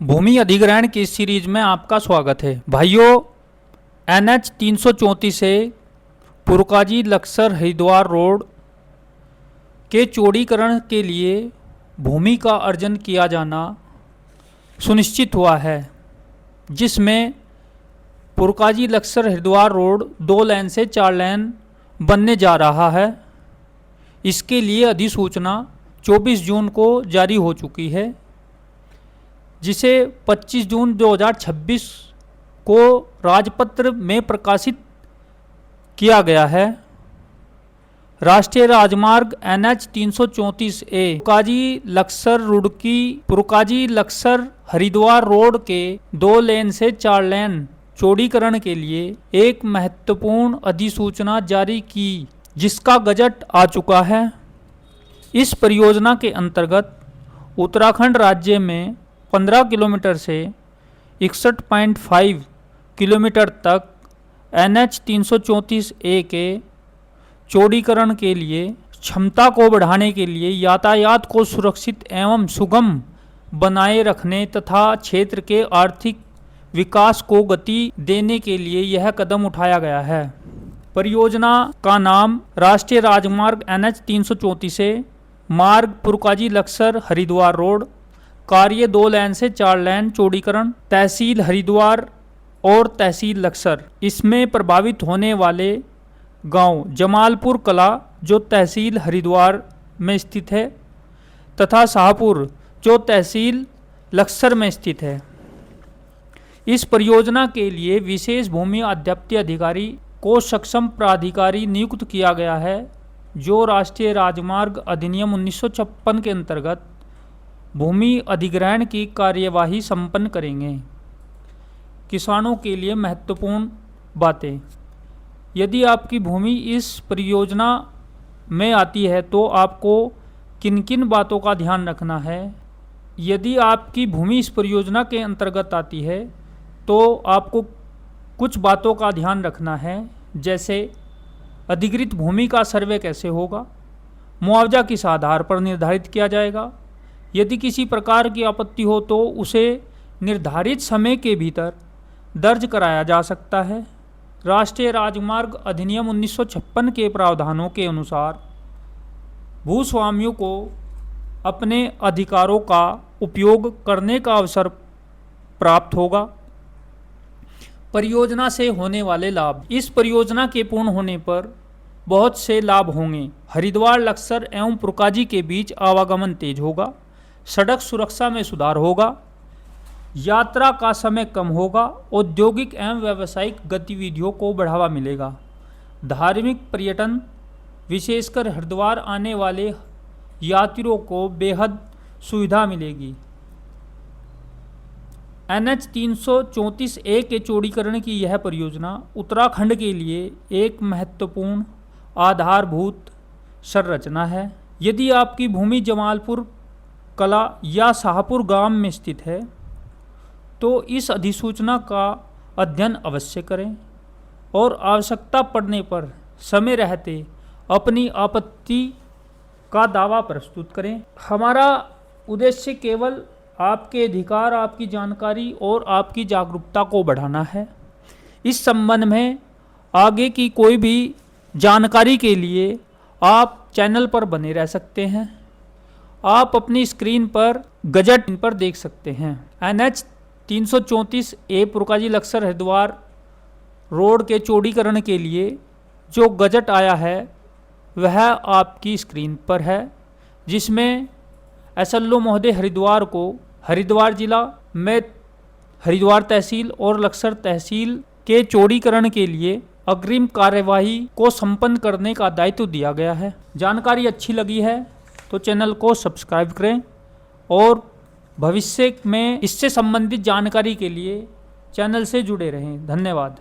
भूमि अधिग्रहण की सीरीज में आपका स्वागत है। भाइयों, NH 334 से पुरकाजी लक्सर हरिद्वार रोड के चौड़ीकरण के लिए भूमि का अर्जन किया जाना सुनिश्चित हुआ है, जिसमें पुरकाजी लक्सर हरिद्वार रोड 2 लेन से 4 लेन बनने जा रहा है। इसके लिए अधिसूचना 24 जून को जारी हो चुकी है, जिसे 25 जून 2026 को राजपत्र में प्रकाशित किया गया है। राष्ट्रीय राजमार्ग NH 334A Purkazi Laksar Haridwar road के 2 लेन से 4 लेन चौड़ीकरण के लिए एक महत्वपूर्ण अधिसूचना जारी की, जिसका गजट आ चुका है। इस परियोजना के अंतर्गत उत्तराखंड राज्य में 15 किलोमीटर से 61.5 किलोमीटर तक NH 334A के चौड़ीकरण के लिए क्षमता को बढ़ाने के लिए यातायात को सुरक्षित एवं सुगम बनाए रखने तथा क्षेत्र के आर्थिक विकास को गति देने के लिए यह कदम उठाया गया है। परियोजना का नाम राष्ट्रीय राजमार्ग NH 334A मार्ग पुरकाजी लक्सर हरिद्वार रोड, कार्य 2 लेन से 4 लेन चौड़ीकरण, तहसील हरिद्वार और तहसील लक्सर। इसमें प्रभावित होने वाले गांव जमालपुर कला, जो तहसील हरिद्वार में स्थित है, तथा शाहपुर, जो तहसील लक्सर में स्थित है। इस परियोजना के लिए विशेष भूमि अध्याप्ति अधिकारी को सक्षम प्राधिकारी नियुक्त किया गया है, जो राष्ट्रीय राजमार्ग अधिनियम 1956 के अंतर्गत भूमि अधिग्रहण की कार्यवाही संपन्न करेंगे। किसानों के लिए महत्वपूर्ण बातें। यदि आपकी भूमि इस परियोजना में आती है तो आपको किन किन बातों का ध्यान रखना है। यदि आपकी भूमि इस परियोजना के अंतर्गत आती है तो आपको कुछ बातों का ध्यान रखना है, जैसे अधिकृत भूमि का सर्वे कैसे होगा, मुआवजा किस आधार पर निर्धारित किया जाएगा, यदि किसी प्रकार की आपत्ति हो तो उसे निर्धारित समय के भीतर दर्ज कराया जा सकता है। राष्ट्रीय राजमार्ग अधिनियम 1956 के प्रावधानों के अनुसार भूस्वामियों को अपने अधिकारों का उपयोग करने का अवसर प्राप्त होगा। परियोजना से होने वाले लाभ। इस परियोजना के पूर्ण होने पर बहुत से लाभ होंगे। हरिद्वार लक्सर एवं पुरकाजी के बीच आवागमन तेज होगा, सड़क सुरक्षा में सुधार होगा, यात्रा का समय कम होगा, औद्योगिक एवं व्यावसायिक गतिविधियों को बढ़ावा मिलेगा, धार्मिक पर्यटन, विशेषकर हरिद्वार आने वाले यात्रियों को बेहद सुविधा मिलेगी। NH 334A के चौड़ीकरण की यह परियोजना उत्तराखंड के लिए एक महत्वपूर्ण आधारभूत संरचना है। यदि आपकी भूमि जमालपुर कला या शाहपुर गांव में स्थित है तो इस अधिसूचना का अध्ययन अवश्य करें और आवश्यकता पड़ने पर समय रहते अपनी आपत्ति का दावा प्रस्तुत करें। हमारा उद्देश्य केवल आपके अधिकार, आपकी जानकारी और आपकी जागरूकता को बढ़ाना है। इस संबंध में आगे की कोई भी जानकारी के लिए आप चैनल पर बने रह सकते हैं। आप अपनी स्क्रीन पर गजट पर देख सकते हैं। NH 334A Purkazi Laksar Haridwar road के चौड़ीकरण के लिए जो गजट आया है वह आपकी स्क्रीन पर है, जिसमें SLO महोदय हरिद्वार को हरिद्वार जिला में हरिद्वार तहसील और लक्सर तहसील के चौड़ीकरण के लिए अग्रिम कार्यवाही को संपन्न करने का दायित्व दिया गया है। जानकारी अच्छी लगी है तो चैनल को सब्सक्राइब करें और भविष्य में इससे संबंधित जानकारी के लिए चैनल से जुड़े रहें। धन्यवाद।